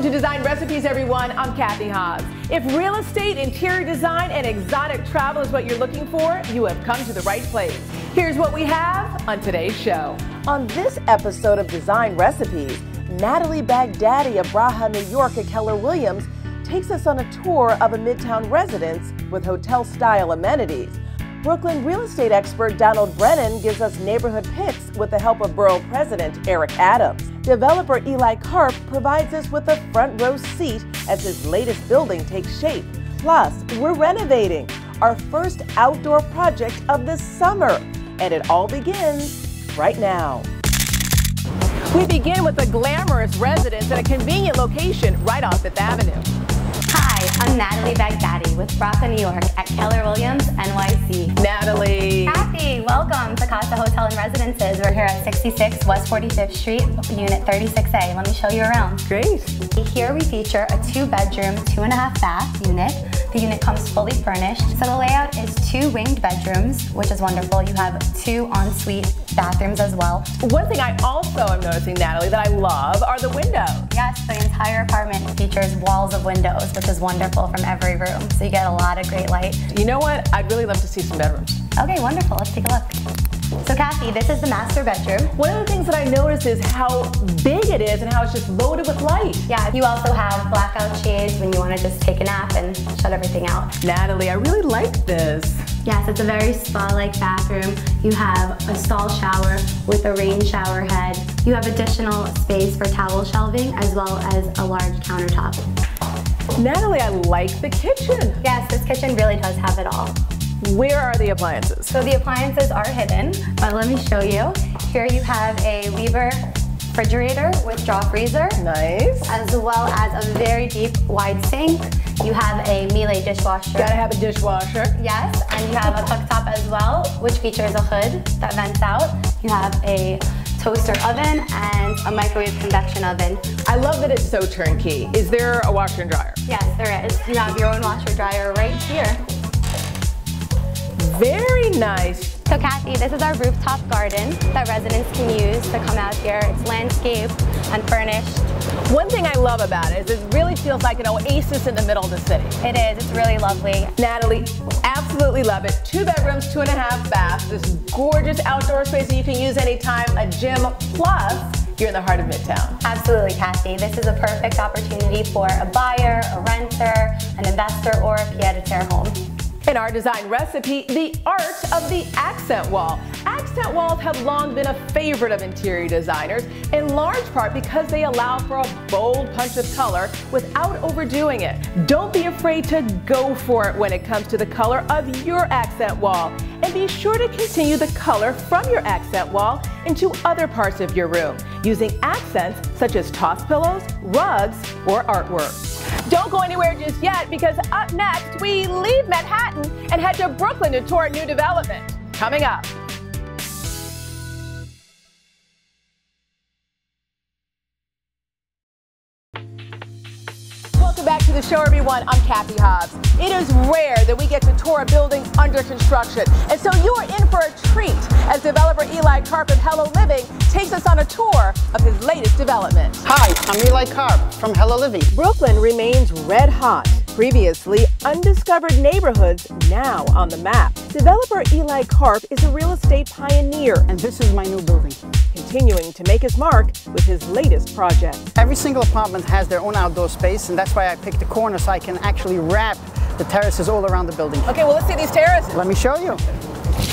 to Design Recipes, everyone. I'm Kathy Hobbs. If real estate, interior design, and exotic travel is what you're looking for, you have come to the right place. Here's what we have on today's show. On this episode of Design Recipes, Natalie Baghdadi of Bracha, New York at Keller Williams takes us on a tour of a Midtown residence with hotel-style amenities. Brooklyn real estate expert Donald Brennan gives us neighborhood picks with the help of Borough President Eric Adams. Developer Eli Karp provides us with a front row seat as his latest building takes shape. Plus, we're renovating our first outdoor project of the summer, and it all begins right now. We begin with a glamorous residence at a convenient location right off Fifth Avenue. Hi, I'm Natalie Baghdadi with Bracha, New York at Keller Williams, NYC. Natalie. Kathy, welcome to Casa Hotel and Residences. We're here at 66 West 45th Street, Unit 36A. Let me show you around. Great. Here we feature a 2-bedroom, 2.5 bath unit. The unit comes fully furnished. So the layout is 2 winged bedrooms, which is wonderful. You have 2 ensuite bathrooms as well. One thing I also am noticing, Natalie, that I love are the windows. Yes, the entire apartment features walls of windows, which is wonderful from every room. So you get a lot of great light. You know what? I'd really love to see some bedrooms. Okay, wonderful. Let's take a look. So Kathy, this is the master bedroom. One of the things that I noticed is how big it is and how it's just loaded with light. Yeah, you also have blackout shades when you want to just take a nap and shut everything out. Natalie, I really like this. Yes, it's a very spa-like bathroom. You have a stall shower with a rain shower head. You have additional space for towel shelving as well as a large countertop. Natalie, I like the kitchen. Yes, this kitchen really does have it all. Where are the appliances? So the appliances are hidden, but let me show you. Here you have a Weber refrigerator with draw freezer. Nice. As well as a very deep, wide sink. You have a Miele dishwasher. Gotta have a dishwasher. Yes, and you have a cooktop as well, which features a hood that vents out. You have a toaster oven and a microwave convection oven. I love that it's so turnkey. Is there a washer and dryer? Yes, there is. You have your own washer dryer right here. Very nice. So Kathy, this is our rooftop garden that residents can use to come out here. It's landscaped and furnished. One thing I love about it is it really feels like an oasis in the middle of the city. It is, it's really lovely. Natalie, absolutely love it. 2 bedrooms, 2.5 baths, this gorgeous outdoor space that you can use anytime, a gym, plus you're in the heart of Midtown. Absolutely, Kathy. This is a perfect opportunity for a buyer, a renter, an investor, or a pied-à-terre home. In our design recipe, the art of the accent wall. Accent walls have long been a favorite of interior designers, in large part because they allow for a bold punch of color without overdoing it. Don't be afraid to go for it when it comes to the color of your accent wall. And be sure to continue the color from your accent wall into other parts of your room, using accents such as toss pillows, rugs, or artwork. Don't go anywhere just yet, because up next, we leave Manhattan and head to Brooklyn to tour a new development. Coming up. Welcome back to the show, everyone. I'm Kathy Hobbs. It is rare that we get to tour a building under construction, and so you are in for a treat as developer Eli Karp of Hello Living takes us on a tour of his latest development. Hi, I'm Eli Karp from Hello Living. Brooklyn remains red hot. Previously undiscovered neighborhoods now on the map. Developer Eli Karp is a real estate pioneer And this is my new building. continuing to make his mark with his latest project. Every single apartment has their own outdoor space, and that's why I picked the corner so I can actually wrap the terraces all around the building. Okay, well, let's see these terraces. Let me show you.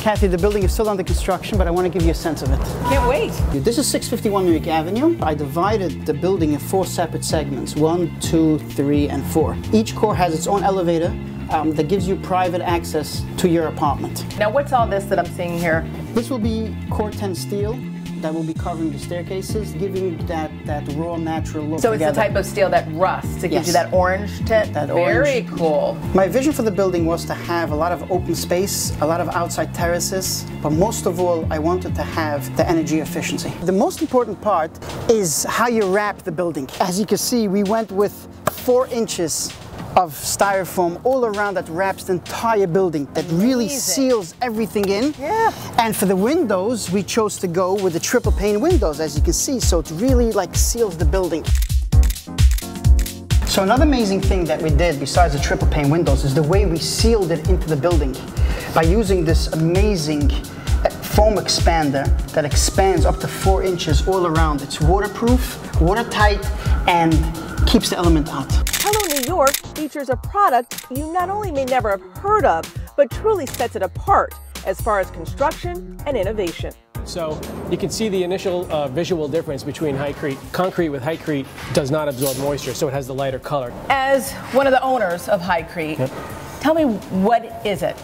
Kathy, the building is still under construction, but I want to give you a sense of it. Can't wait. This is 651 New York Avenue. I divided the building in 4 separate segments, 1, 2, 3, and 4. Each core has its own elevator that gives you private access to your apartment. Now, what's all this that I'm seeing here? This will be core 10 steel that will be covering the staircases, giving that raw, natural look. So it's together. the type of steel that rusts. It gives you that orange tint. That Very orange. cool. My vision for the building was to have a lot of open space, a lot of outside terraces, but most of all, I wanted to have the energy efficiency. The most important part is how you wrap the building. As you can see, we went with 4 inches of styrofoam all around that wraps the entire building, that really seals everything in. Yeah. And for the windows, we chose to go with the triple pane windows, as you can see, so it really like seals the building. So another amazing thing that we did besides the triple pane windows is the way we sealed it into the building by using this amazing foam expander that expands up to 4 inches all around. It's waterproof, watertight, and keeps the element out. Hello New York features a product you not only may never have heard of, but truly sets it apart as far as construction and innovation. So you can see the initial visual difference between Hycrete. Concrete with Hycrete does not absorb moisture, so it has the lighter color. As one of the owners of Hycrete, tell me, what is it?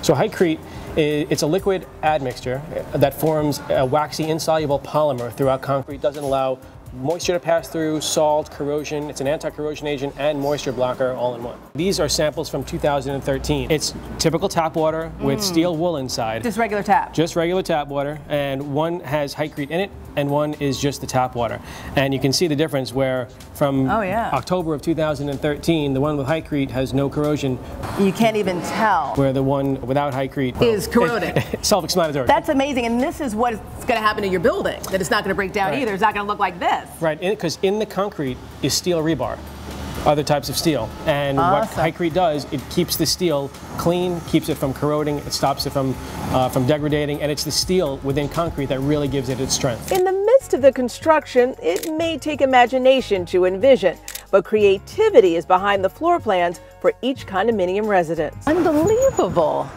So Hycrete, it's a liquid admixture that forms a waxy insoluble polymer throughout concrete. Doesn't allow moisture to pass through, salt, corrosion. It's an anti-corrosion agent and moisture blocker all in one. These are samples from 2013. It's typical tap water with steel wool inside. Just regular tap? Just regular tap water, and one has Hycrete in it and one is just the tap water. And you can see the difference where from October of 2013, the one with Hycrete has no corrosion. You can't even tell. Where the one without Hycrete is corroded. Self-explanatory. That's amazing, and this is what's going to happen to your building, that it's not going to break down either. It's not going to look like this. Right, because in the concrete is steel rebar, other types of steel. And what Hycrete does, it keeps the steel clean, keeps it from corroding, it stops it from degrading, and it's the steel within concrete that really gives it its strength. In the midst of the construction, it may take imagination to envision, but creativity is behind the floor plans for each condominium residence. Unbelievable.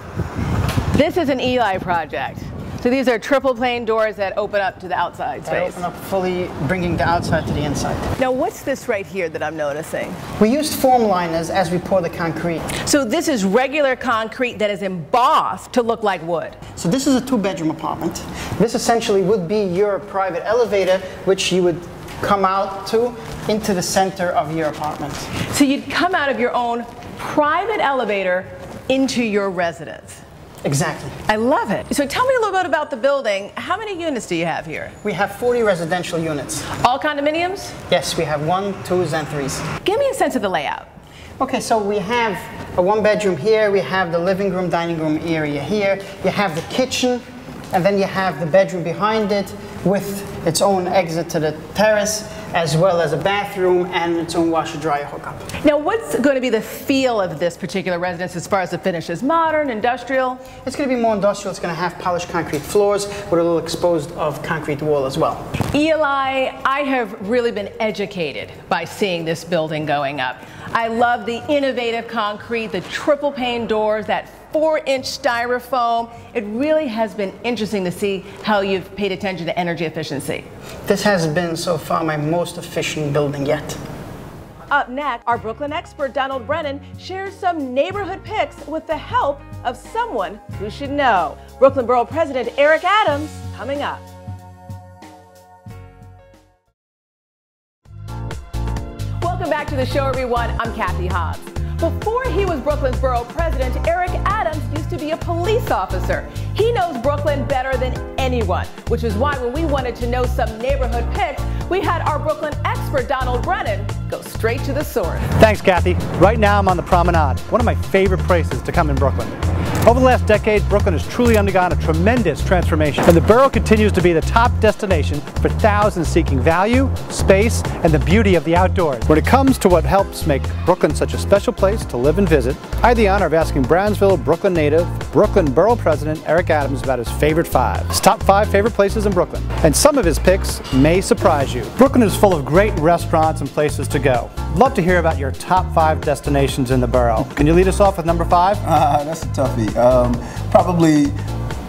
This is an Eli project. So these are triple pane doors that open up to the outside space. They open up fully, bringing the outside to the inside. Now what's this right here that I'm noticing? We used foam liners as we pour the concrete. So this is regular concrete that is embossed to look like wood. So this is a 2-bedroom apartment. This essentially would be your private elevator, which you would come out to into the center of your apartment. So you'd come out of your own private elevator into your residence. Exactly. I love it. So tell me a little bit about the building. How many units do you have here? We have 40 residential units. All condominiums? Yes, we have 1, 2s, and 3s. Give me a sense of the layout. Okay, so we have a 1-bedroom here, we have the living room, dining room area here, you have the kitchen, and then you have the bedroom behind it with its own exit to the terrace, as well as a bathroom and its own washer-dryer hookup. Now, what's going to be the feel of this particular residence as far as the finish? Is modern, industrial? It's going to be more industrial. It's going to have polished concrete floors with a little exposed of concrete wall as well. Eli, I have really been educated by seeing this building going up. I love the innovative concrete, the triple pane doors, that 4-inch styrofoam. It really has been interesting to see how you've paid attention to energy efficiency. This has been so far my most efficient building yet. Up next, our Brooklyn expert Donald Brennan shares some neighborhood picks with the help of someone who should know. Brooklyn Borough President Eric Adams coming up. Welcome back to the show, everyone. I'm Kathy Hobbs. Before he was Brooklyn's borough president, Eric Adams used to be a police officer. He knows Brooklyn better than anyone, which is why when we wanted to know some neighborhood picks, we had our Brooklyn expert Donald Brennan go straight to the source. Thanks, Kathy. Right now I'm on the Promenade, one of my favorite places to come in Brooklyn. Over the last decade, Brooklyn has truly undergone a tremendous transformation, and the borough continues to be the top destination for thousands seeking value, space, and the beauty of the outdoors. When it comes to what helps make Brooklyn such a special place to live and visit, I had the honor of asking Brownsville, Brooklyn native, Brooklyn Borough President Eric Adams about his favorite 5. His top 5 favorite places in Brooklyn. And some of his picks may surprise you. Brooklyn is full of great restaurants and places to go. Love to hear about your top 5 destinations in the borough. Can you lead us off with number 5? That's a toughie. Probably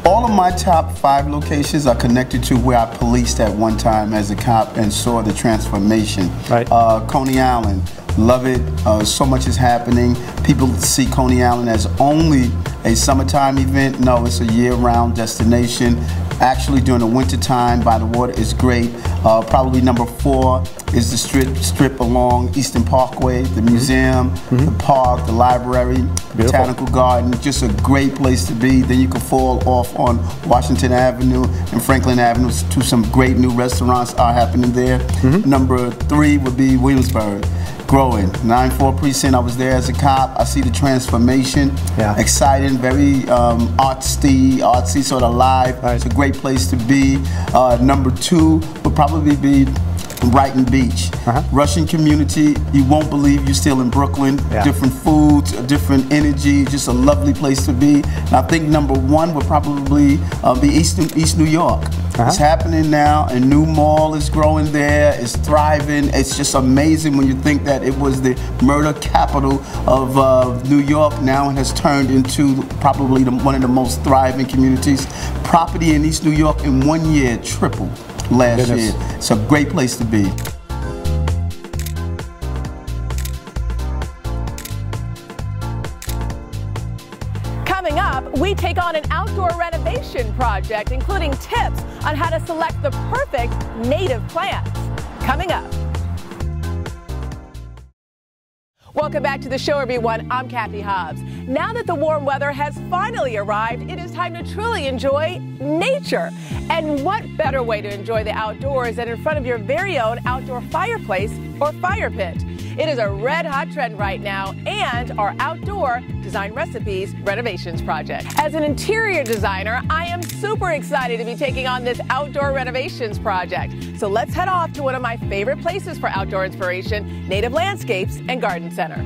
all of my top 5 locations are connected to where I policed at one time as a cop and saw the transformation. Right. Coney Island, love it. So much is happening. People see Coney Island as only a summertime event. No, it's a year-round destination. Actually, during the winter time by the water is great. Probably number 4 is the strip along Eastern Parkway, the museum, the park, the library, botanical garden. Just a great place to be. Then you can fall off on Washington Avenue and Franklin Avenue to some great new restaurants are happening there. Number 3 would be Williamsburg. Growing. 9-4 precinct, I was there as a cop. I see the transformation. Yeah. Exciting, very artsy, sort of live. Right. It's a great place to be. Number 2 would probably be Brighton Beach. Russian community, you won't believe you're still in Brooklyn. Different foods, different energy, just a lovely place to be. And I think number one would probably be East New York. It's happening now. A new mall is growing there. It's thriving. It's just amazing when you think that it was the murder capital of New York. Now it has turned into probably one of the most thriving communities. Property in East New York in 1 year tripled last year. It's a great place to be. Coming up, we take on an outdoor renovation project, including tips on how to select the perfect native plants. Coming up. Welcome back to the show, everyone. I'm Kathy Hobbs. Now that the warm weather has finally arrived, it is time to truly enjoy nature. And what better way to enjoy the outdoors than in front of your very own outdoor fireplace or fire pit? It is a red-hot trend right now, and our outdoor design recipes renovations project. As an interior designer, I am super excited to be taking on this outdoor renovations project. So let's head off to one of my favorite places for outdoor inspiration, Native Landscapes and Garden Center.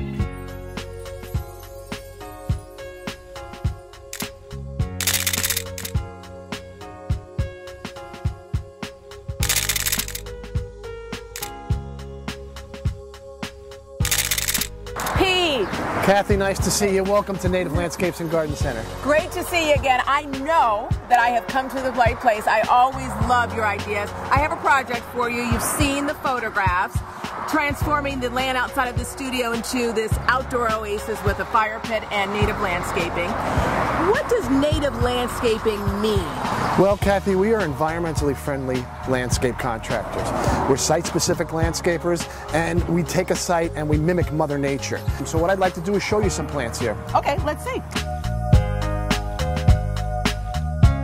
Kathy, nice to see you. Welcome to Native Landscapes and Garden Center. Great to see you again. I know that I have come to the right place. I always love your ideas. I have a project for you. You've seen the photographs. Transforming the land outside of the studio into this outdoor oasis with a fire pit and native landscaping. What does native landscaping mean? Well, Kathy, we are environmentally friendly landscape contractors. We're site-specific landscapers, and we take a site and we mimic Mother Nature. So what I'd like to do is show you some plants here. Okay, let's see.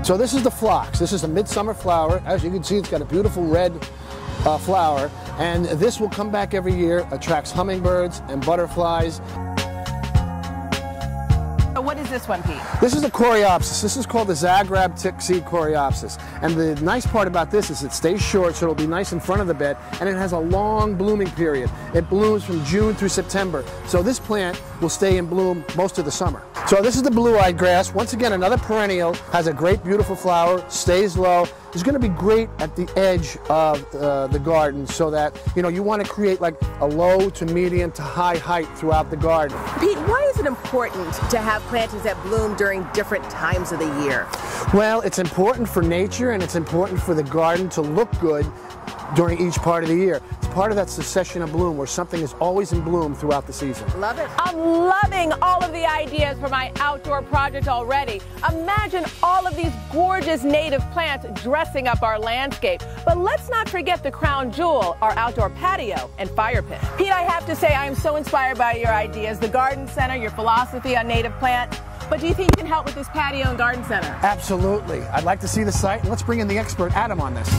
So this is the phlox. This is a midsummer flower. As you can see, it's got a beautiful red flower, and this will come back every year, attracts hummingbirds and butterflies. What is this one, Pete? This is the coreopsis. This is called the Zagreb tick seed coreopsis. And the nice part about this is it stays short, so it'll be nice in front of the bed, and it has a long blooming period. It blooms from June through September. So this plant will stay in bloom most of the summer. So this is the blue-eyed grass. Once again, another perennial, has a great, beautiful flower, stays low. It's going to be great at the edge of the garden, so that, you know, you want to create like a low to medium to high height throughout the garden. Pete, why is it important to have plantings that bloom during different times of the year? Well, it's important for nature, and it's important for the garden to look good during each part of the year. It's part of that succession of bloom where something is always in bloom throughout the season. Love it. I'm loving all of the ideas for my outdoor project already. Imagine all of these gorgeous native plants dressing up our landscape. But let's not forget the crown jewel, our outdoor patio and fire pit. Pete, I have to say I am so inspired by your ideas, the garden center, your philosophy on native plants. But do you think you can help with this patio and garden center? Absolutely. I'd like to see the site, and let's bring in the expert, Adam, on this.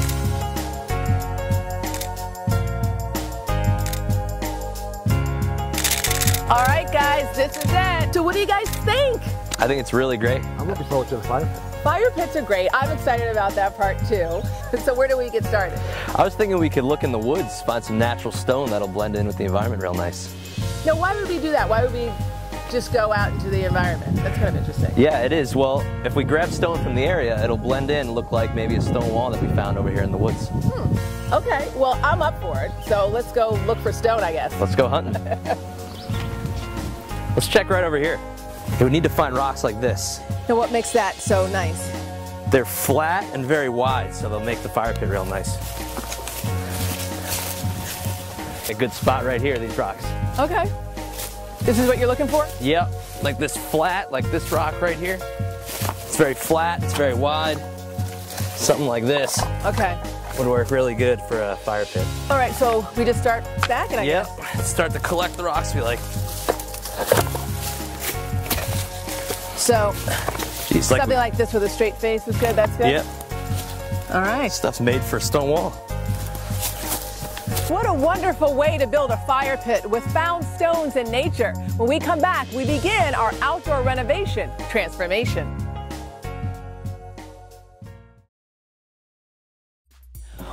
All right, guys, this is it. So what do you guys think? I think it's really great. I'm looking forward to the fire pit. Fire pits are great. I'm excited about that part too. So where do we get started? I was thinking we could look in the woods, find some natural stone that'll blend in with the environment real nice. Now, why would we do that? Why would we just go out into the environment? That's kind of interesting. Yeah, it is. Well, if we grab stone from the area, it'll blend in and look like maybe a stone wall that we found over here in the woods. Okay, well, I'm up for it. So let's go look for stone, I guess. Let's go hunting. Let's check right over here. We need to find rocks like this. Now, what makes that so nice? They're flat and very wide, so they'll make the fire pit real nice. A good spot right here, these rocks. Okay. This is what you're looking for? Yep, like this flat, like this rock right here. It's very flat, it's very wide. Something like this. Okay. Would work really good for a fire pit. All right, so we just start stacking, I guess. Yep, start to collect the rocks we like. So, Jeez, something like this with a straight face is good, that's good? Yep. All right. Stuff's made for a stone wall. What a wonderful way to build a fire pit with found stones in nature. When we come back, we begin our outdoor renovation transformation.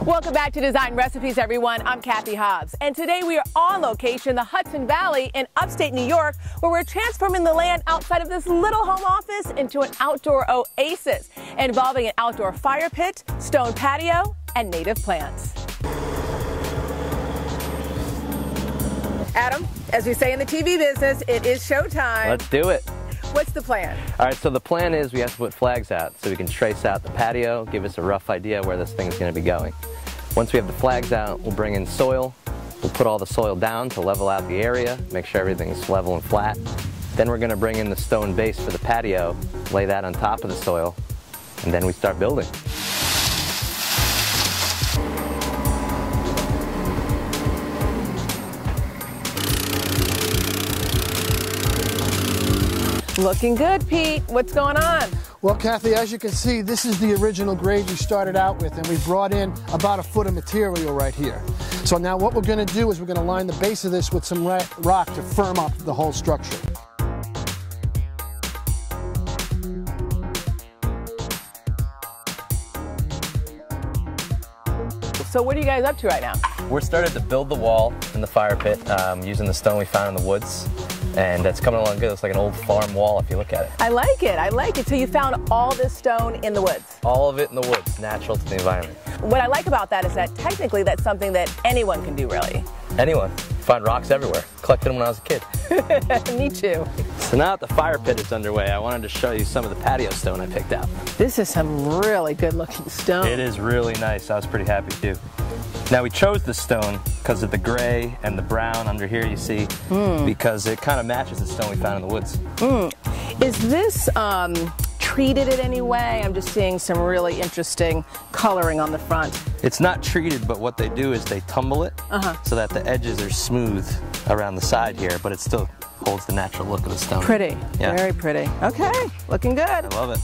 Welcome back to Design Recipes, everyone. I'm Kathy Hobbs, and today we are on location in the Hudson Valley in upstate New York, where we're transforming the land outside of this little home office into an outdoor oasis, involving an outdoor fire pit, stone patio, and native plants. Adam, as we say in the TV business, it is showtime. Let's do it. What's the plan? All right, so the plan is we have to put flags out so we can trace out the patio, give us a rough idea where this thing's going to be going. Once we have the flags out, we'll bring in soil. We'll put all the soil down to level out the area, make sure everything's level and flat. Then we're going to bring in the stone base for the patio, lay that on top of the soil, and then we start building. Looking good, Pete. What's going on? Well, Kathy, as you can see, this is the original grade we started out with, and we brought in about a foot of material right here. So now what we're going to do is we're going to line the base of this with some rock to firm up the whole structure. So what are you guys up to right now? We're started to build the wall in the fire pit using the stone we found in the woods. And it's coming along good. It's like an old farm wall if you look at it. I like it. I like it. So you found all this stone in the woods? All of it in the woods, natural to the environment. What I like about that is that technically that's something that anyone can do, really. Anyone. Find rocks everywhere. Collected them when I was a kid. Me too. So now that the fire pit is underway, I wanted to show you some of the patio stone I picked out. This is some really good looking stone. It is really nice. I was pretty happy too. Now we chose the stone because of the gray and the brown under here you see, because it kind of matches the stone we found in the woods. Is this treated in any way? I'm just seeing some really interesting coloring on the front. It's not treated, but what they do is they tumble it so that the edges are smooth around the side here, but it still holds the natural look of the stone. Pretty, yeah. Very pretty. Okay, looking good. I love it.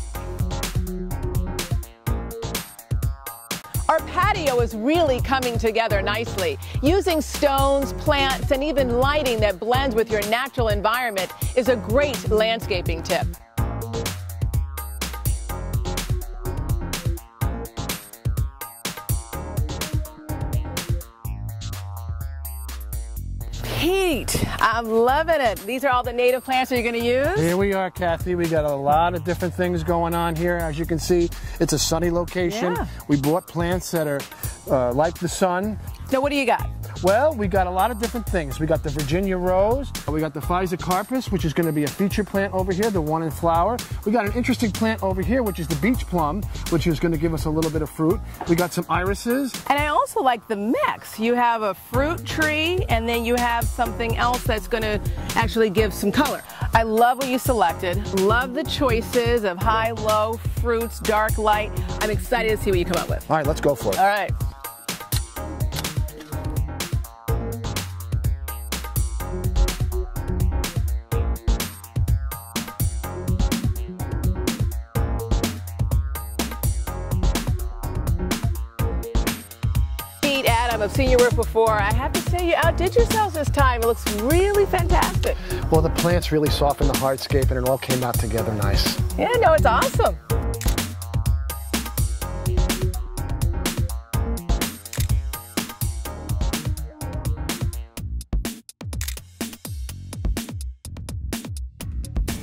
Our patio is really coming together nicely. Using stones, plants, and even lighting that blends with your natural environment is a great landscaping tip. Pete, I'm loving it. These are all the native plants that you're going to use? Here we are, Kathy. We got a lot of different things going on here. As you can see, it's a sunny location. Yeah. We bought plants that are like the sun. Now, what do you got? Well, we got a lot of different things. We got the Virginia rose. We got the Carpus, which is going to be a feature plant over here, the one in flower. We got an interesting plant over here, which is the beach plum, which is going to give us a little bit of fruit. We got some irises. And I also like the mix. You have a fruit tree, and then you have something else that's going to actually give some color. I love what you selected. Love the choices of high, low, fruits, dark, light. I'm excited to see what you come up with. All right, let's go for it. All right. I've seen your work before. I have to say you outdid yourselves this time. It looks really fantastic. Well, the plants really softened the hardscape and it all came out together nice. Yeah, no, it's awesome.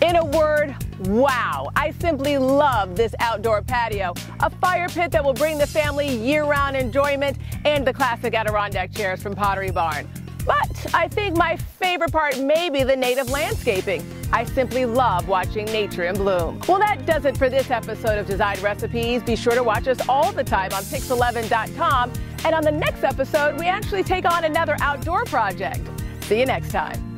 In a word, wow. I simply love this outdoor patio. A fire pit that will bring the family year-round enjoyment, and the classic Adirondack chairs from Pottery Barn. But I think my favorite part may be the native landscaping. I simply love watching nature in bloom. Well, that does it for this episode of Design Recipes. Be sure to watch us all the time on pix11.com. And on the next episode, we actually take on another outdoor project. See you next time.